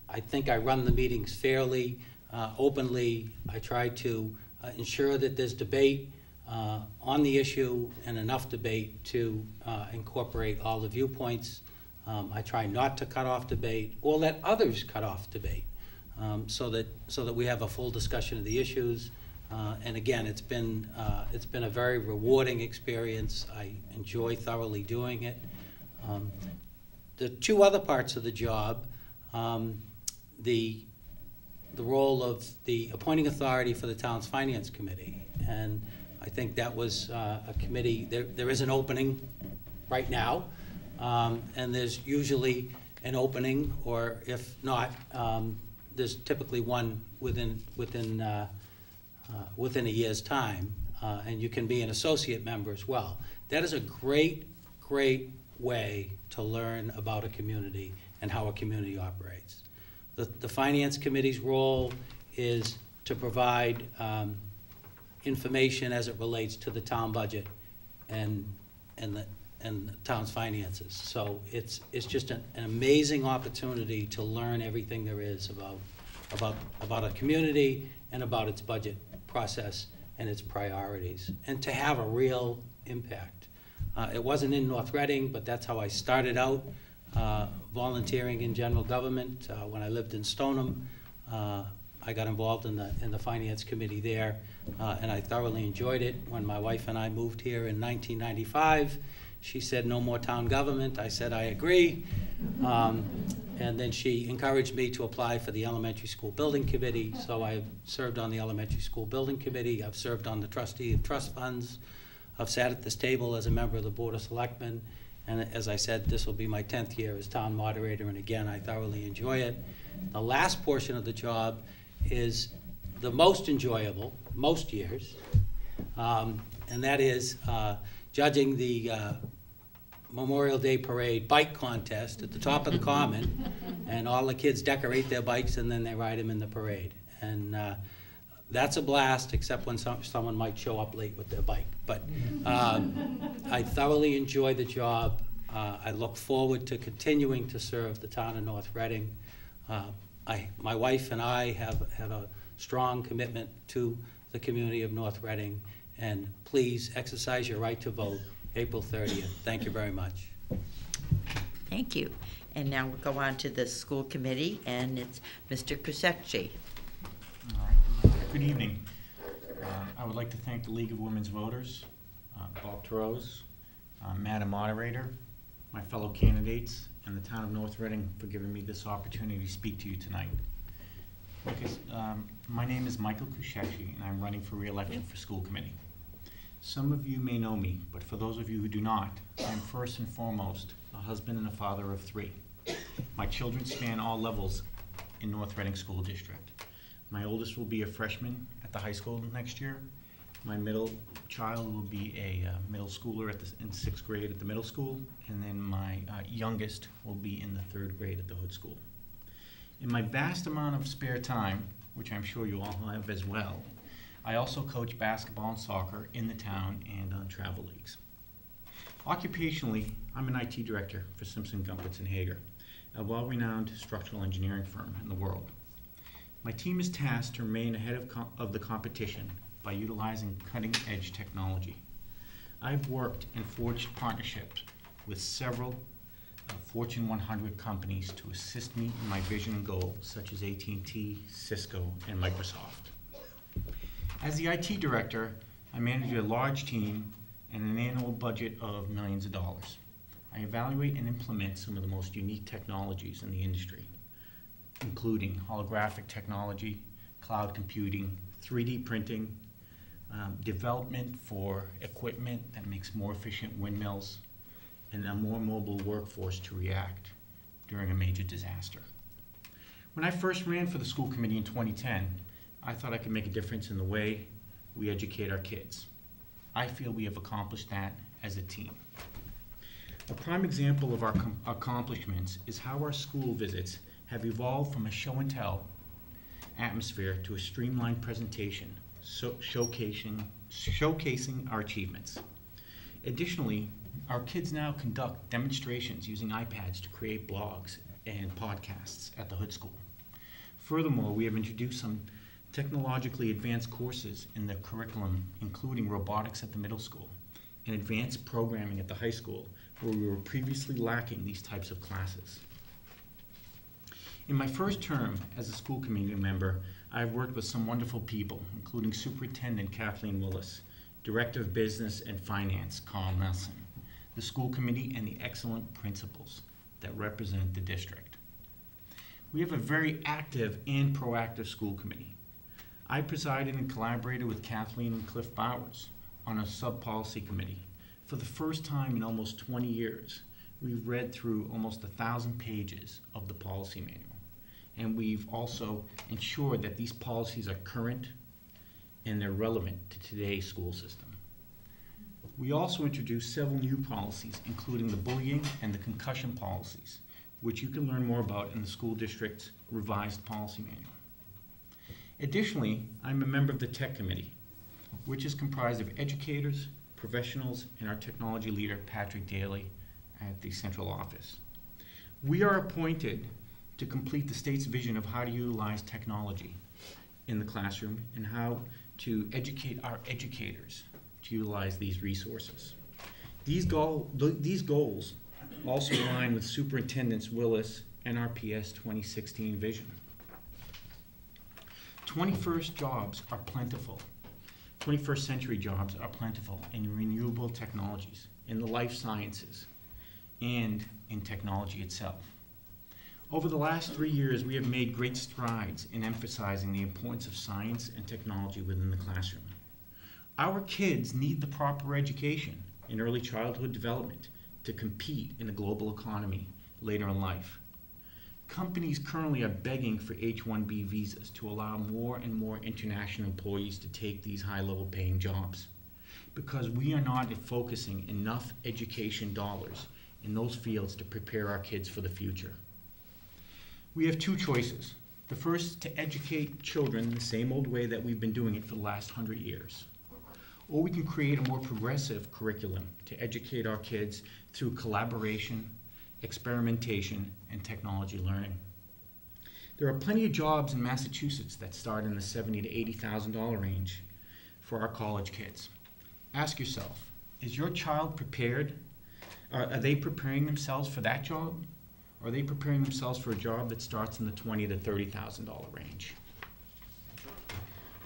I think I run the meetings fairly, openly. I try to ensure that there's debate on the issue and enough debate to incorporate all the viewpoints. I try not to cut off debate or let others cut off debate. So that we have a full discussion of the issues, and again, it's been a very rewarding experience. I enjoy thoroughly doing it. The two other parts of the job, the role of the appointing authority for the town's finance committee, and I think that was a committee, there is an opening right now, and there's usually an opening, or if not, there's typically one within a year's time, and you can be an associate member as well. That is a great way to learn about a community and how a community operates. The Finance Committee's role is to provide information as it relates to the town budget and the town's finances. So it's just an amazing opportunity to learn everything there is about a community and about its budget process and its priorities, and to have a real impact. It wasn't in North Reading, but that's how I started out volunteering in general government. When I lived in Stoneham, I got involved in the Finance Committee there, and I thoroughly enjoyed it. When my wife and I moved here in 1995, she said, "No more town government." I said, "I agree." And then she encouraged me to apply for the Elementary School Building Committee, so I served on the Elementary School Building Committee. I've served on the trustee of trust funds. I've sat at this table as a member of the Board of Selectmen, and as I said, this will be my 10th year as town moderator, and again, I thoroughly enjoy it. The last portion of the job is the most enjoyable, most years, and that is judging the Memorial Day Parade bike contest at the top of the common, and all the kids decorate their bikes and then they ride them in the parade. And that's a blast, except when someone might show up late with their bike. But I thoroughly enjoy the job. I look forward to continuing to serve the town of North Reading. My wife and I have a strong commitment to the community of North Reading, and please exercise your right to vote April 30th. Thank you very much. Thank you. And now we'll go on to the school committee, and it's Mr. Kusekji. All right. Good evening. I would like to thank the League of Women's Voters, Bob Torose, Madam Moderator, my fellow candidates, and the town of North Reading for giving me this opportunity to speak to you tonight. My name is Michael Kusekji, and I'm running for re-election for school committee. Some of you may know me, but for those of you who do not, I'm first and foremost a husband and a father of 3. My children span all levels in North Reading School District. My oldest will be a freshman at the high school next year. My middle child will be a middle schooler in 6th grade at the middle school, and then my youngest will be in the 3rd grade at the Hood School. In my vast amount of spare time, which I'm sure you all have as well, I also coach basketball and soccer in the town and on travel leagues. Occupationally, I'm an IT director for Simpson, Gumpertz & Hager, a well-renowned structural engineering firm in the world. My team is tasked to remain ahead of the competition by utilizing cutting-edge technology. I've worked and forged partnerships with several Fortune 100 companies to assist me in my vision and goals, such as AT&T, Cisco, and Microsoft. As the IT director, I manage a large team and an annual budget of millions of dollars. I evaluate and implement some of the most unique technologies in the industry, including holographic technology, cloud computing, 3D printing, development for equipment that makes more efficient windmills, and a more mobile workforce to react during a major disaster. When I first ran for the school committee in 2010, I thought I could make a difference in the way we educate our kids. I feel we have accomplished that as a team. A prime example of our accomplishments is how our school visits have evolved from a show and tell atmosphere to a streamlined presentation, showcasing our achievements. Additionally, our kids now conduct demonstrations using iPads to create blogs and podcasts at the Hood School. Furthermore, we have introduced some technologically advanced courses in the curriculum, including robotics at the middle school and advanced programming at the high school, where we were previously lacking these types of classes. In my first term as a school committee member, I've worked with some wonderful people, including Superintendent Kathleen Willis, Director of Business and Finance, Carl Nelson, the school committee, and the excellent principals that represent the district. We have a very active and proactive school committee. I presided and collaborated with Kathleen and Cliff Bowers, on a sub-policy committee. For the first time in almost 20 years, we've read through almost 1,000 pages of the policy manual. And we've also ensured that these policies are current and they're relevant to today's school system. We also introduced several new policies, including the bullying and the concussion policies, which you can learn more about in the school district's revised policy manual. Additionally, I'm a member of the Tech Committee, which is comprised of educators, professionals, and our technology leader, Patrick Daly, at the central office. We are appointed to complete the state's vision of how to utilize technology in the classroom and how to educate our educators to utilize these resources. These goals also align with Superintendent Willis' NRPS 2016 vision. 21st jobs are plentiful. 21st century jobs are plentiful in renewable technologies, in the life sciences, and in technology itself. Over the last 3 years, we have made great strides in emphasizing the importance of science and technology within the classroom. Our kids need the proper education in early childhood development to compete in a global economy later in life. Companies currently are begging for H-1B visas to allow more and more international employees to take these high-level paying jobs because we are not focusing enough education dollars in those fields to prepare our kids for the future. We have two choices. The first, to educate children the same old way that we've been doing it for the last 100 years. Or we can create a more progressive curriculum to educate our kids through collaboration, experimentation, and technology learning. There are plenty of jobs in Massachusetts that start in the $70,000 to $80,000 range for our college kids. Ask yourself, is your child prepared? Are they preparing themselves for that job? Or are they preparing themselves for a job that starts in the $20,000 to $30,000 range?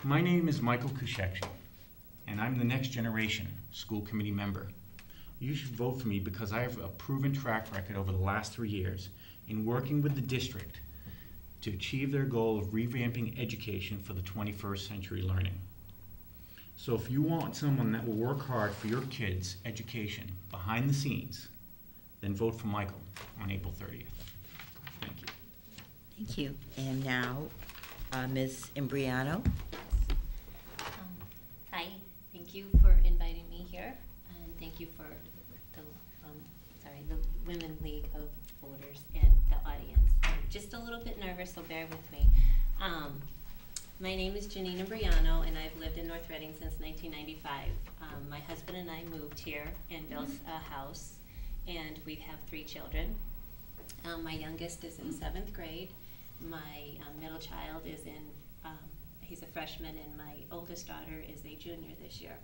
My name is Michael Kushekshi, and I'm the next generation school committee member. You should vote for me because I have a proven track record over the last 3 years in working with the district to achieve their goal of revamping education for the 21st century learning. So if you want someone that will work hard for your kids' education behind the scenes, then vote for Michael on April 30th. Thank you. Thank you. And now, Ms. Imbriano. Hi, thank you for inviting me here, and thank you for the Women League of Voters and the audience. I'm just a little bit nervous, so bear with me. My name is Janine Imbriano, and I've lived in North Reading since 1995. My husband and I moved here and built a house, and we have 3 children. My youngest is in 7th grade. My middle child is he's a freshman, and my oldest daughter is a junior this year.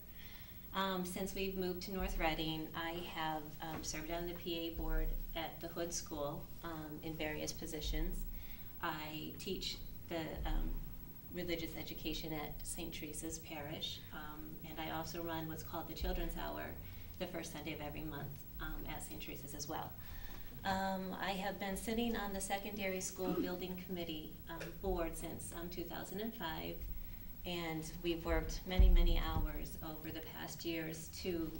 Since we've moved to North Reading, I have served on the PA board at the Hood School in various positions. I teach the religious education at St. Teresa's Parish, and I also run what's called the Children's Hour the first Sunday of every month at St. Teresa's as well. I have been sitting on the Secondary School Building Committee board since 2005, and we've worked many, many hours over the past years to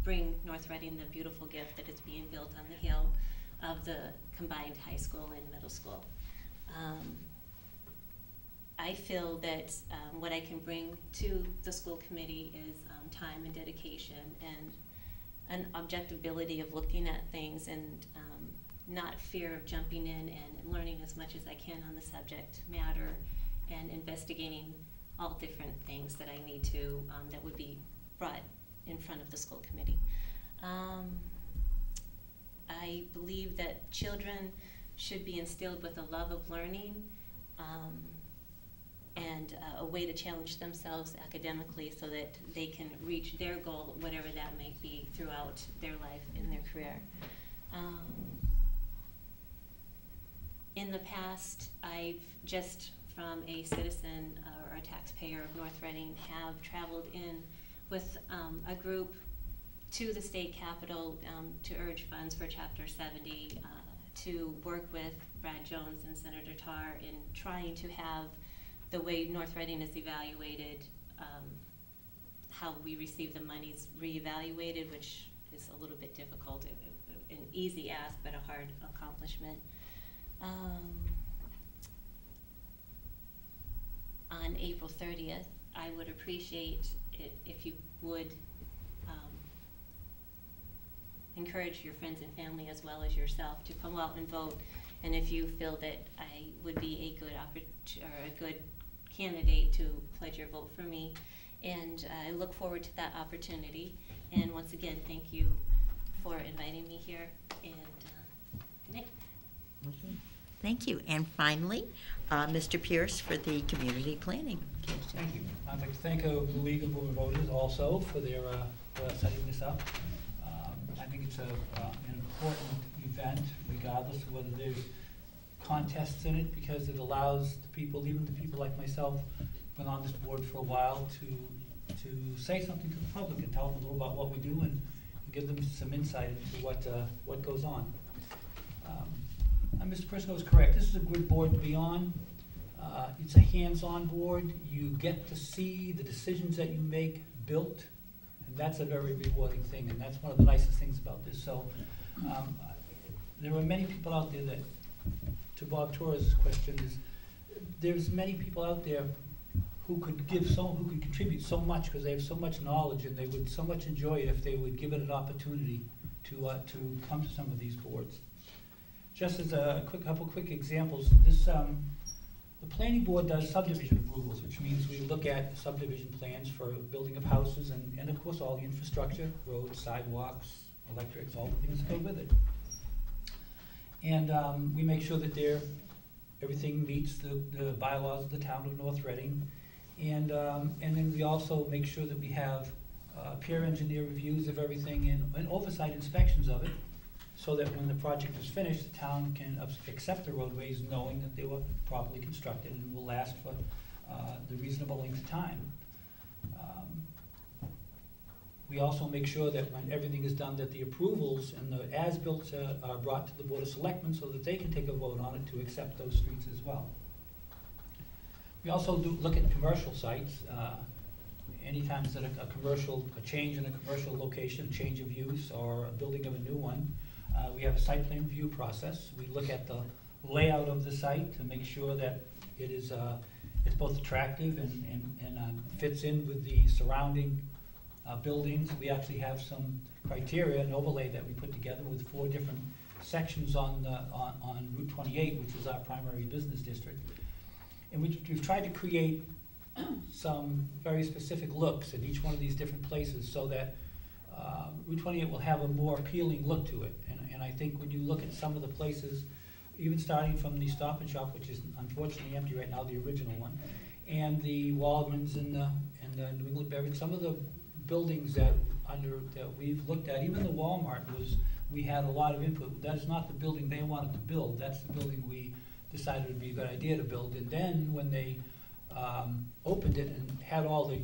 bring North Reading the beautiful gift that is being built on the hill of the combined high school and middle school. I feel that what I can bring to the school committee is time and dedication and an objectability of looking at things and not fear of jumping in and learning as much as I can on the subject matter and investigating all different things that I need to, that would be brought in front of the school committee. I believe that children should be instilled with a love of learning and a way to challenge themselves academically so that they can reach their goal, whatever that might be, throughout their life and their career. In the past, I've just from a citizen or a taxpayer of North Reading have traveled in with a group to the state capitol to urge funds for Chapter 70, to work with Brad Jones and Senator Tarr in trying to have the way North Reading is evaluated, how we receive the monies reevaluated, which is a little bit difficult, an easy ask, but a hard accomplishment. On April 30th, I would appreciate it if you would encourage your friends and family as well as yourself to come out and vote. And if you feel that I would be a good candidate to pledge your vote for me, and I look forward to that opportunity. And once again, thank you for inviting me here. And good night. Okay. Thank you. And finally, Mr. Pierce for the community planning. Thank you. I'd like to thank the League of Women Voters also for their setting this up. I think it's an important event, regardless of whether there's contests in it, because it allows the people, even the people like myself, been on this board for a while, to say something to the public and tell them a little about what we do and give them some insight into what goes on. Mr. Prisco is correct. This is a good board to be on. It's a hands-on board. You get to see the decisions that you make built, and that's a very rewarding thing, and that's one of the nicest things about this. So there are many people out there that, to Bob Torres' question, there's many people out there who could contribute so much because they have so much knowledge, and they would so much enjoy it if they would give it an opportunity to come to some of these boards. Just as a couple quick examples, the planning board does subdivision approvals, which means we look at subdivision plans for building of houses and of course all the infrastructure, roads, sidewalks, electrics, all the things that go with it. And we make sure that everything meets the bylaws of the town of North Reading. And then we also make sure that we have peer engineer reviews of everything and oversight inspections of it, so that when the project is finished, the town can accept the roadways knowing that they were properly constructed and will last for the reasonable length of time. We also make sure that when everything is done, that the approvals and the as-built are brought to the Board of Selectmen so that they can take a vote on it to accept those streets as well. We also do look at commercial sites. Anytime there's a change in a commercial location, change of use, or a building of a new one, we have a site plan review process. We look at the layout of the site to make sure that it is it's both attractive and fits in with the surrounding buildings. We actually have some criteria, an overlay that we put together with 4 different sections on Route 28, which is our primary business district. And we've tried to create some very specific looks at each one of these different places so that Route 28 will have a more appealing look to it. And I think when you look at some of the places, even starting from the Stop and Shop, which is unfortunately empty right now, the original one, and the Walgreens and the New England Beverage, some of the buildings that we've looked at, even the Walmart we had a lot of input. That is not the building they wanted to build. That's the building we decided would be a good idea to build. And then when they opened it and had all the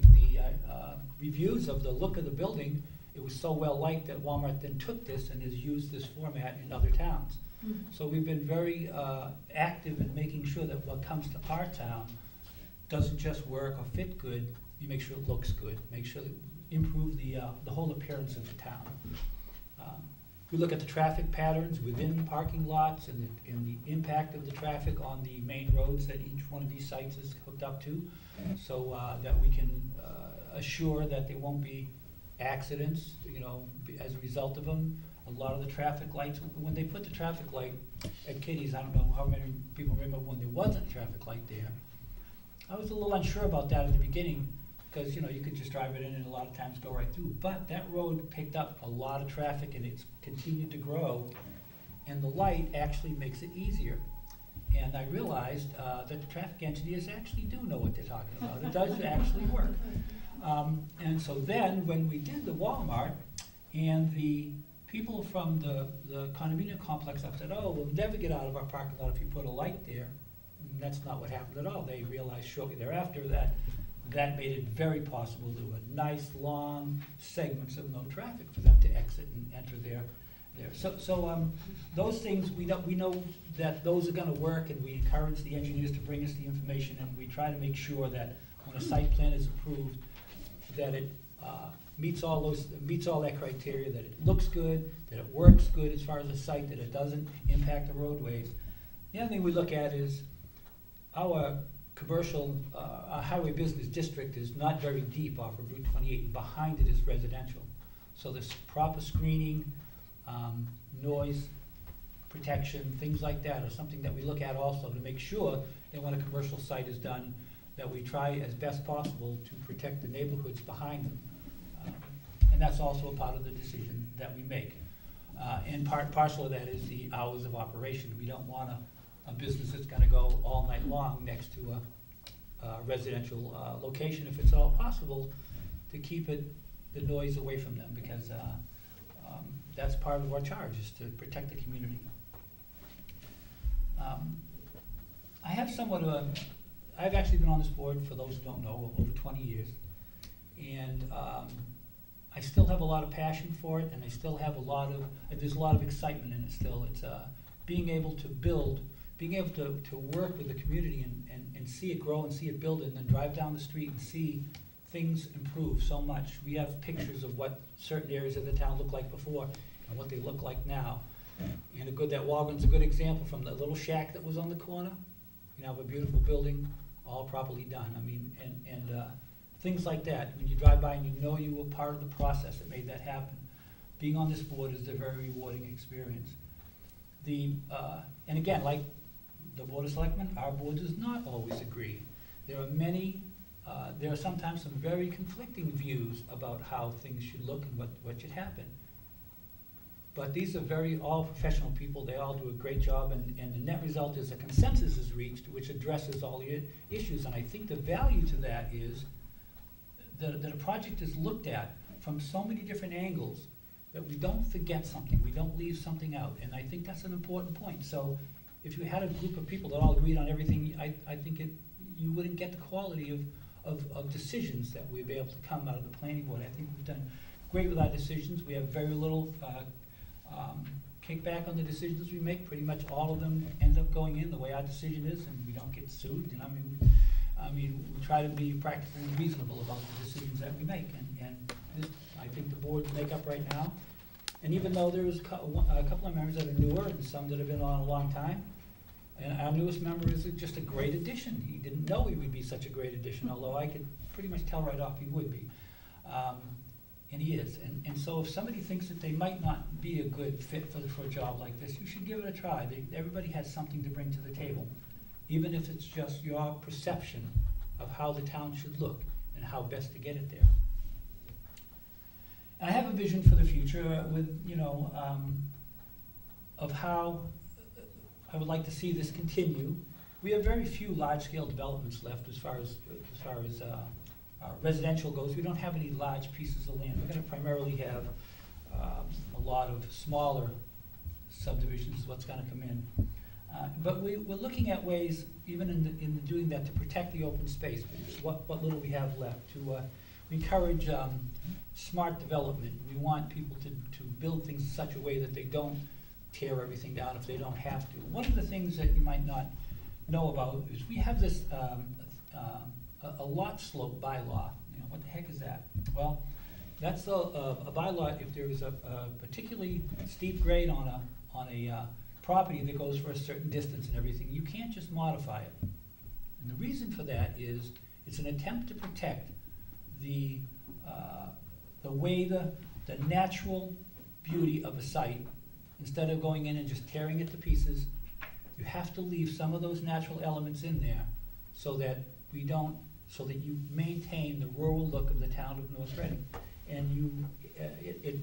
reviews of the look of the building, it was so well liked that Walmart then took this and has used this format in other towns. Mm-hmm. So we've been very active in making sure that what comes to our town doesn't just work or fit good. You make sure it looks good. Make sure that improve the whole appearance of the town. We look at the traffic patterns within parking lots and the impact of the traffic on the main roads that each one of these sites is hooked up to, so that we can assure that there won't be accidents, as a result of them. A lot of the traffic lights, when they put the traffic light at Kitty's, I don't know how many people remember when there wasn't a traffic light there. I was a little unsure about that at the beginning, because you could just drive it in and a lot of times go right through. But that road picked up a lot of traffic and it's continued to grow, and the light actually makes it easier. And I realized that the traffic engineers actually do know what they're talking about. It does actually work. And so then when we did the Walmart, and the people from the condominium complex up said, oh, we'll never get out of our parking lot if you put a light there. And that's not what happened at all. They realized shortly thereafter that made it very possible to do a nice long segments of no traffic for them to exit and enter there. So those things, we know that those are going to work, and we encourage the engineers to bring us the information, and we try to make sure that when a site plan is approved, that it meets all that criteria, that it looks good, that it works good as far as the site, that it doesn't impact the roadways. The other thing we look at is our commercial, our highway business district is not very deep off of Route 28, and behind it is residential. So there's proper screening, noise protection, things like that are something that we look at also to make sure that when a commercial site is done, that we try as best possible to protect the neighborhoods behind them. And that's also a part of the decision that we make. And partial of that is the hours of operation. We don't want a business that's gonna go all night long next to a residential location, if it's all possible, to keep the noise away from them, because that's part of our charge, is to protect the community. I have somewhat of a, I've actually been on this board, for those who don't know, over 20 years. And I still have a lot of passion for it, and I still have there's a lot of excitement in it still. It's being able to build, being able to work with the community and see it grow and see it build, and then drive down the street and see things improve so much. We have pictures of what certain areas of the town looked like before and what they look like now. And that Walgreens, a good example, from the little shack that was on the corner. You have a beautiful building, all properly done. I mean, and things like that. When you drive by and you know you were part of the process that made that happen. Being on this board is a very rewarding experience. And again, like the Board of Selectmen, our board does not always agree. There are sometimes some very conflicting views about how things should look and what should happen. But these are all professional people. They all do a great job, and the net result is a consensus is reached, which addresses all the issues. And I think the value to that is that a project is looked at from so many different angles that we don't forget something, we don't leave something out. And I think that's an important point. So if you had a group of people that all agreed on everything, I think you wouldn't get the quality of decisions that we'd be able to come out of the planning board. I think we've done great with our decisions. We have very little kickback on the decisions we make. Pretty much all of them end up going in the way our decision is, and we don't get sued. You know, I mean, we try to be practically reasonable about the decisions that we make, and this, I think the board makeup right now. And even though there is a couple of members that are newer and some that have been on a long time, and our newest member is just a great addition. He didn't know he would be such a great addition, although I could pretty much tell right off he would be. And he is. And so if somebody thinks that they might not be a good fit for a job like this, you should give it a try. Everybody has something to bring to the table, even if it's just your perception of how the town should look and how best to get it there. And I have a vision for the future with, of how I would like to see this continue. We have very few large-scale developments left as far as residential goes. We don't have any large pieces of land. We're going to primarily have a lot of smaller subdivisions is what's going to come in. But we're looking at ways, even in doing that, to protect the open space, what little we have left, to encourage smart development. We want people to build things in such a way that they don't tear everything down if they don't have to. One of the things that you might not know about is we have this a lot slope bylaw. What the heck is that? Well, that's a bylaw if there is a particularly steep grade on a property that goes for a certain distance and everything. You can't just modify it. And the reason for that is it's an attempt to protect the way the natural beauty of a site. Instead of going in and just tearing it to pieces, you have to leave some of those natural elements in there so that you maintain the rural look of the town of North Reading. And it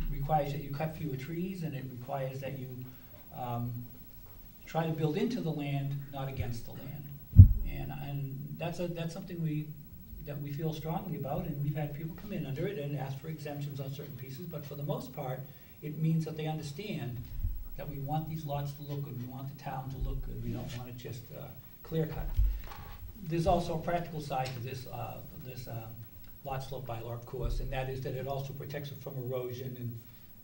requires that you cut fewer trees, and it requires that you try to build into the land, not against the land. And that's something that we feel strongly about, and we've had people come in under it and ask for exemptions on certain pieces, but for the most part, it means that they understand that we want these lots to look good, we want the town to look good, we don't want it just clear cut. There's also a practical side to this lot slope bylaw, of course, and that is that it also protects it from erosion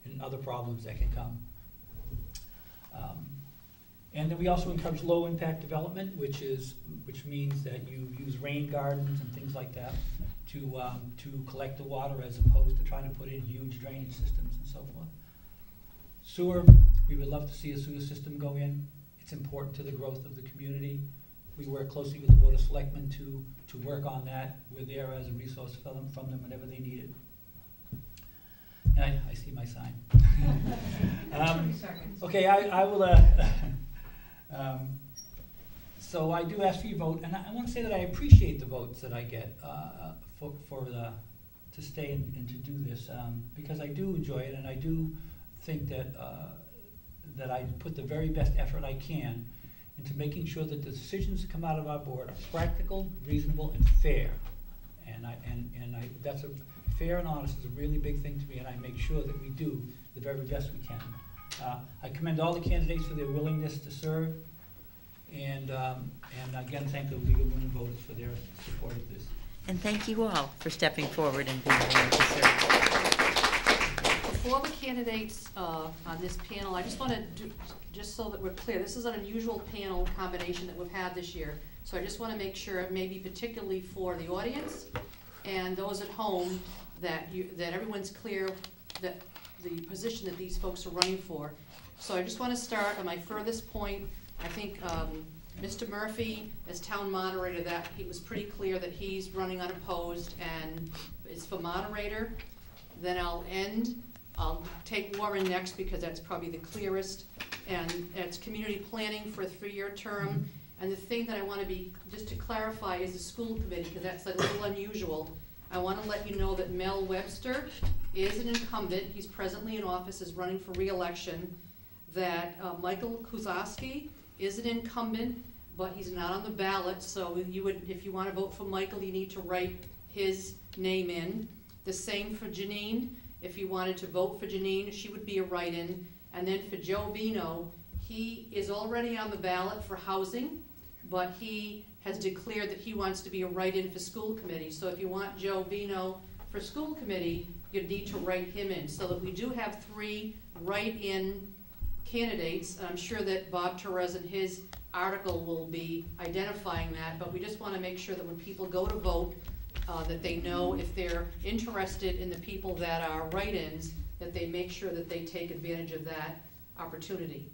and other problems that can come. And then we also encourage low impact development, which means that you use rain gardens and things like that to collect the water as opposed to trying to put in huge drainage systems and so forth. Sewer, we would love to see a sewer system go in. It's important to the growth of the community. We work closely with the Board of Selectmen to work on that. We're there as a resource for them, from them whenever they need it. And I see my sign. Okay, I will, so I do ask for your vote, and I want to say that I appreciate the votes that I get to stay and to do this, because I do enjoy it, and I do think that that I put the very best effort I can into making sure that the decisions that come out of our board are practical, reasonable, and fair. And that's a fair and honest is a really big thing to me, and I make sure that we do the very best we can. I commend all the candidates for their willingness to serve, and again, thank the League of Women Voters for their support of this. And thank you all for stepping forward and being willing to serve. For the candidates on this panel, I just want to do, just so that we're clear, this is an unusual panel combination that we've had this year. So I just want to make sure, maybe particularly for the audience and those at home, that everyone's clear that the position that these folks are running for. So I just want to start on my furthest point. I think Mr. Murphy, as town moderator, that he was pretty clear that he's running unopposed and is for moderator. Then I'll take Warren next because that's probably the clearest. And it's community planning for a 3-year term. And the thing that I want to be, just to clarify, is the school committee, because that's a little unusual. I want to let you know that Mel Webster is an incumbent. He's presently in office, is running for re-election. That Michael Kuzowski is an incumbent, but he's not on the ballot. So you would, if you want to vote for Michael, you need to write his name in. The same for Janine. If you wanted to vote for Janine, she would be a write-in. And then for Joe Vino, he is already on the ballot for housing, but he has declared that he wants to be a write-in for school committee. So if you want Joe Vino for school committee, you need to write him in. So that we do have 3 write-in candidates. I'm sure that Bob Torres in his article will be identifying that, but we just want to make sure that when people go to vote, that they know if they're interested in the people that are write-ins, that they make sure that they take advantage of that opportunity.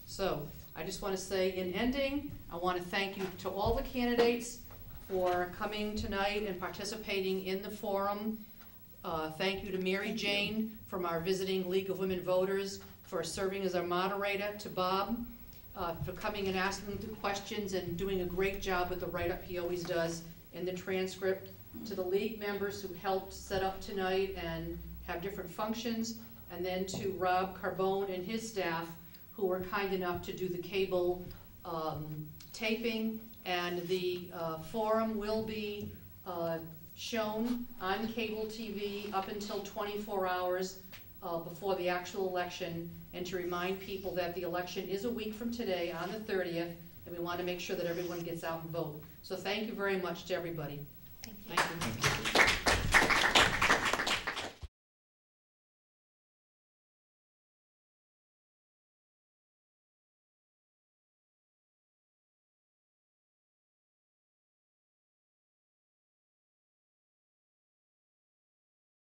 So I just want to say, in ending, I want to thank you to all the candidates for coming tonight and participating in the forum. Thank you to Mary Jane from our visiting League of Women Voters for serving as our moderator, to Bob for coming and asking the questions and doing a great job with the write-up he always does in the transcript, to the league members who helped set up tonight and have different functions, and then to Rob Carbone and his staff who were kind enough to do the cable taping, and the forum will be shown on cable TV up until 24 hours before the actual election, and to remind people that the election is a week from today on the 30th, and we want to make sure that everyone gets out and vote. So thank you very much to everybody. Thank you. Thank you.